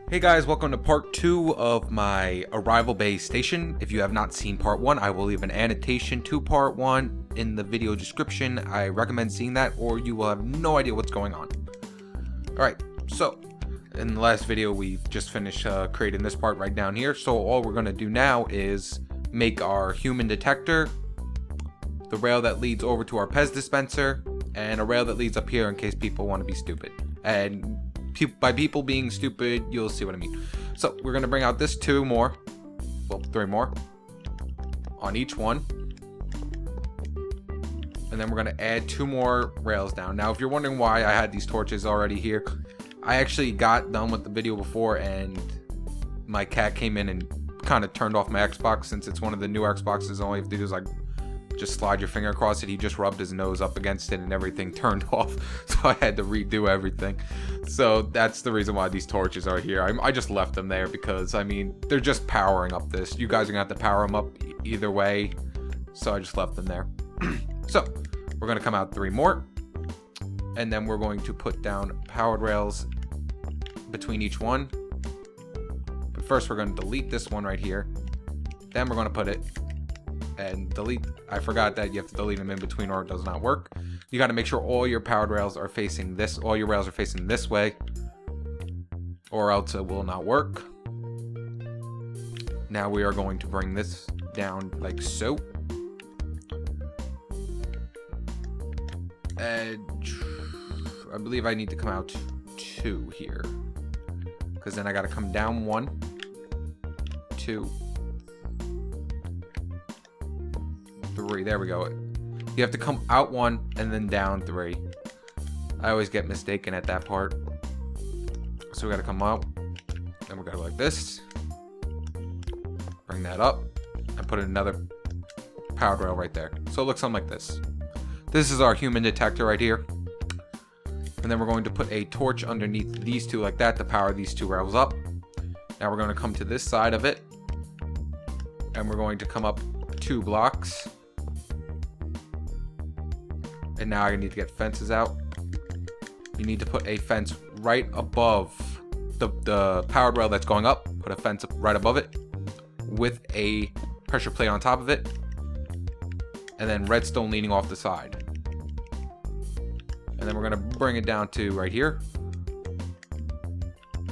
Hey guys, welcome to part 2 of my Arrival Bay station. If you have not seen part 1, I will leave an annotation to part 1 in the video description. I recommend seeing that or you will have no idea what's going on. Alright, so in the last video we just finished creating this part right down here. So all we're going to do now is make our human detector, the rail that leads over to our Pez dispenser, and a rail that leads up here in case people want to be stupid. And by people being stupid, you'll see what I mean. So we're gonna bring out this 3 more on each one, and then we're gonna add 2 more rails down. Now if you're wondering why I had these torches already here, I actually got done with the video before and my cat came in and kind of turned off my Xbox. Since it's one of the new Xboxes, all you have to do is like just slide your finger across it. He just rubbed his nose up against it and everything turned off, so I had to redo everything. So that's the reason why these torches are here. I just left them there because, I mean, they're just powering up this. You guys are gonna have to power them up either way, so I just left them there. So we're gonna come out 3 more, and then we're going to put down powered rails between each one. But first we're going to delete this one right here, then we're going to put it and delete. I forgot that you have to delete them in between or it does not work. You got to make sure all your powered rails are facing this, all your rails are facing this way, or else it will not work. Now we are going to bring this down like so, and I believe I need to come out 2 here, because then I got to come down 1, 2, 3. There we go. You have to come out 1 and then down 3. I always get mistaken at that part. So we gotta come out, then we're gonna go like this, bring that up, and put another powered rail right there. So it looks something like this. This is our human detector right here. And then we're going to put a torch underneath these 2 like that to power these 2 rails up. Now we're going to come to this side of it, and we're going to come up 2 blocks. And now I need to get fences out. You need to put a fence right above the powered rail that's going up. Put a fence up right above it with a pressure plate on top of it, and then redstone leaning off the side. And then we're gonna bring it down to right here.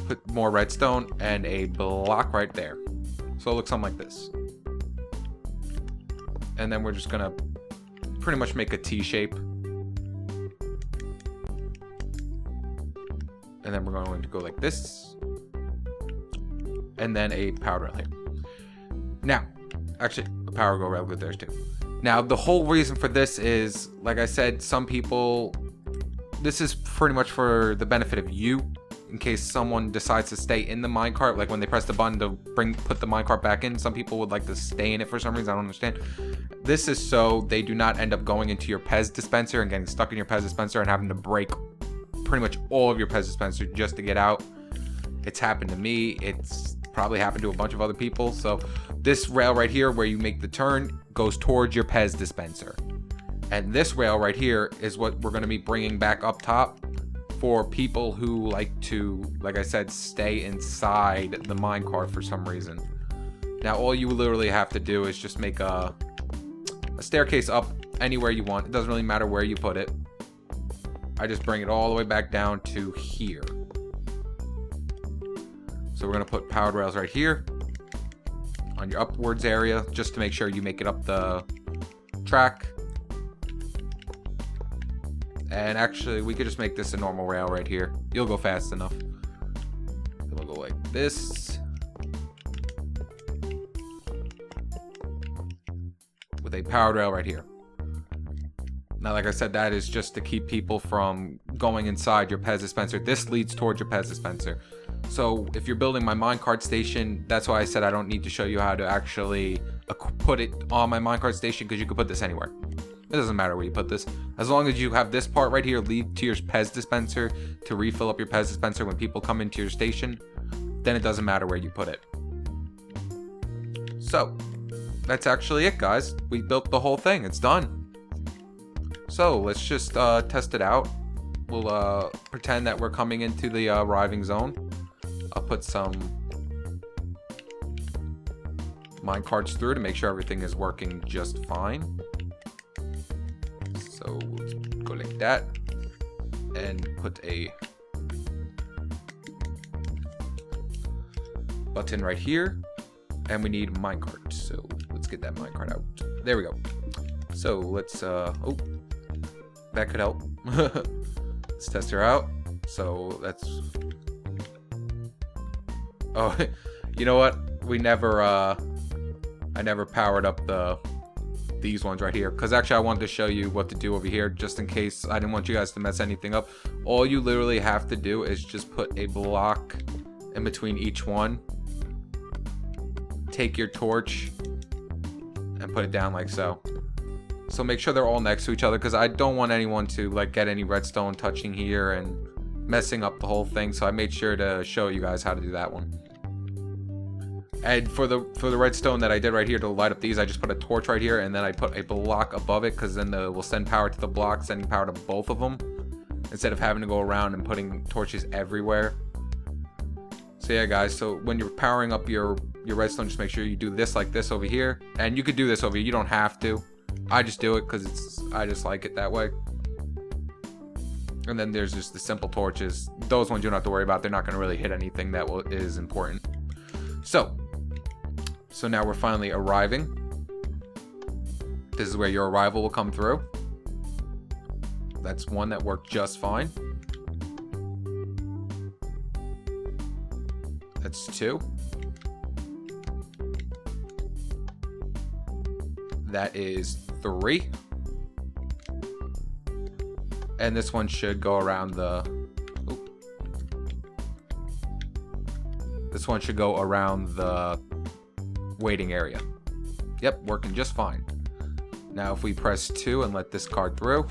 Put more redstone and a block right there. So it looks something like this. And then we're just gonna pretty much make a T shape. And then we're going to go like this, and then a power rail here. Now, actually, a power rail good there too. Now, the whole reason for this is, like I said, some people, this is pretty much for the benefit of you, in case someone decides to stay in the minecart. Like when they press the button to put the minecart back in, some people would like to stay in it for some reason. I don't understand. This is so they do not end up going into your Pez dispenser and getting stuck in your Pez dispenser and having to break pretty much all of your Pez dispenser just to get out. It's happened to me. It's probably happened to a bunch of other people. So this rail right here where you make the turn goes towards your Pez dispenser, and this rail right here is what we're going to be bringing back up top for people who like to, like I said, stay inside the minecart for some reason. Now all you literally have to do is just make a staircase up anywhere you want. It doesn't really matter where you put it. I just bring it all the way back down to here. So we're going to put powered rails right here on your upwards area, just to make sure you make it up the track. And actually, we could just make this a normal rail right here. You'll go fast enough. Then we'll go like this, with a powered rail right here. Now, like I said, that is just to keep people from going inside your Pez dispenser. This leads towards your Pez dispenser. So if you're building my minecart station, that's why I said I don't need to show you how to actually put it on my minecart station, because you can put this anywhere. It doesn't matter where you put this. As long as you have this part right here lead to your Pez dispenser to refill up your Pez dispenser when people come into your station, then it doesn't matter where you put it. So that's actually it, guys. We built the whole thing. It's done. So let's just test it out. We'll pretend that we're coming into the arriving zone. I'll put some minecarts through to make sure everything is working just fine. So we'll go like that and put a button right here, and we need minecart. So let's get that minecart out. There we go. So let's oh, that could help. Let's test her out. So that's, oh, you know what? We never I never powered up these ones right here, because actually I wanted to show you what to do over here just in case I didn't want you guys to mess anything up. All you literally have to do is just put a block in between each one, take your torch and put it down like so. So make sure they're all next to each other, because I don't want anyone to like get any redstone touching here and messing up the whole thing. So I made sure to show you guys how to do that one. And for the redstone that I did right here to light up these, I just put a torch right here, and then I put a block above it, because then we'll send power to the block, sending power to both of them, instead of having to go around and putting torches everywhere. So yeah, guys, so when you're powering up your redstone, just make sure you do this like this over here. And you could do this over here, you don't have to. I just do it because I just like it that way. And then there's just the simple torches. Those ones you don't have to worry about. They're not going to really hit anything that is important. So now we're finally arriving. This is where your arrival will come through. That's one that worked just fine. That's 2. That is 3. And this one should go around the... Oop. This one should go around the waiting area. Yep, working just fine. Now if we press 2 and let this card through,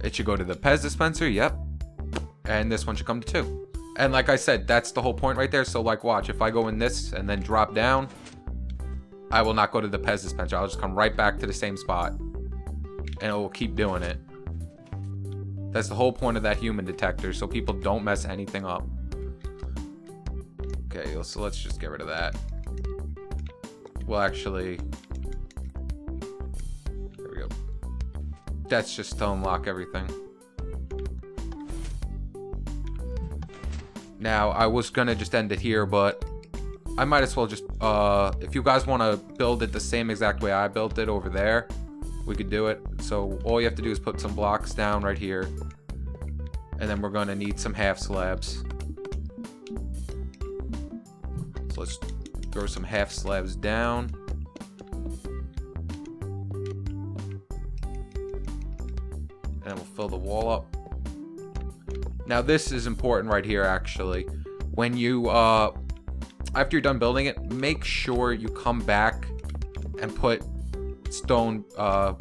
it should go to the Pez dispenser. Yep. And this one should come to 2. And like I said, that's the whole point right there. So like, watch, if I go in this and then drop down, I will not go to the Pez dispenser. I'll just come right back to the same spot, and it will keep doing it. That's the whole point of that human detector, so people don't mess anything up. Okay, so let's just get rid of that. Well, actually, there we go. That's just to unlock everything. Now, I was gonna just end it here, but I might as well just, if you guys want to build it the same exact way I built it over there, we could do it. So all you have to do is put some blocks down right here, and then we're going to need some half slabs. So let's throw some half slabs down. And we'll fill the wall up. Now this is important right here, actually. When you, after you're done building it, make sure you come back and put stone,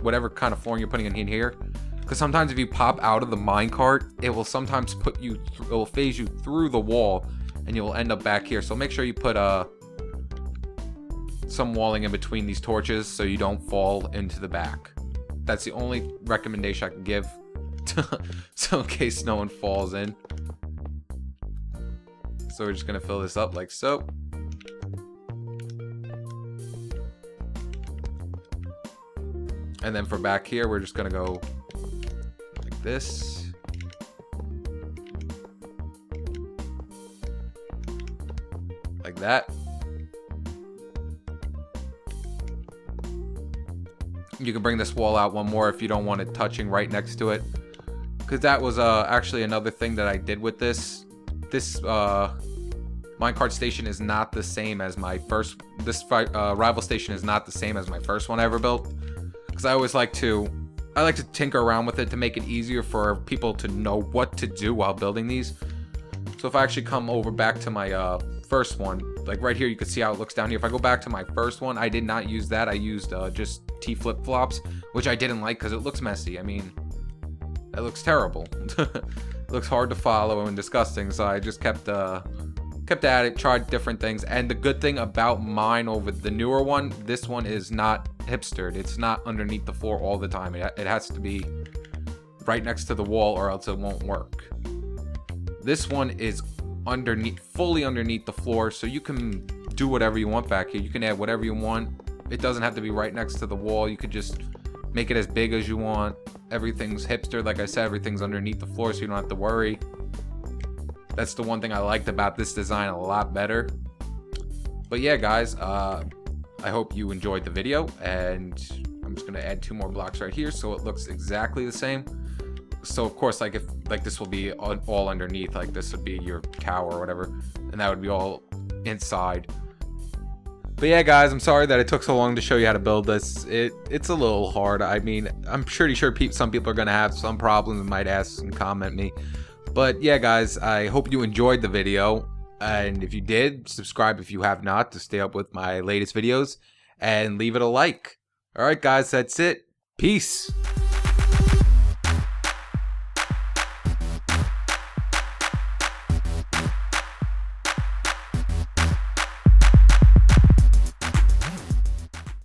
whatever kind of flooring you're putting in here. Because sometimes if you pop out of the minecart, it will sometimes put you, it will phase you through the wall, and you will end up back here. So make sure you put some walling in between these torches so you don't fall into the back. That's the only recommendation I can give. So in case no one falls in. So we're just gonna fill this up like so. And then for back here, we're just gonna go like this. Like that. You can bring this wall out one more if you don't want it touching right next to it. Because that was actually another thing that I did with this. This minecart station is not the same as my first. This rival station is not the same as my first one I ever built. Because I always like to, tinker around with it to make it easier for people to know what to do while building these. So if I actually come over back to my first one, like right here, you can see how it looks down here. If I go back to my first one, I did not use that. I used just T flip-flops, which I didn't like because it looks messy. I mean, it looks terrible. It looks hard to follow and disgusting. So I just kept at it, tried different things. And the good thing about mine over the newer one, this one is not hipstered. It's not underneath the floor all the time. It has to be right next to the wall or else it won't work. This one is underneath, fully underneath the floor, so you can do whatever you want back here. You can add whatever you want. It doesn't have to be right next to the wall. You could just make it as big as you want. Everything's hipster, like I said, everything's underneath the floor, so you don't have to worry. That's the one thing I liked about this design a lot better. But yeah, guys, I hope you enjoyed the video, and I'm just gonna add 2 more blocks right here so it looks exactly the same. So of course, like, if like this will be all underneath, like this would be your tower or whatever, and that would be all inside. But yeah, guys, I'm sorry that it took so long to show you how to build this. It's a little hard. I mean, I'm pretty sure some people are gonna have some problems and might ask and comment me. But yeah, guys, I hope you enjoyed the video, and if you did, subscribe if you have not to stay up with my latest videos, and leave it a like. All right, guys, that's it. Peace.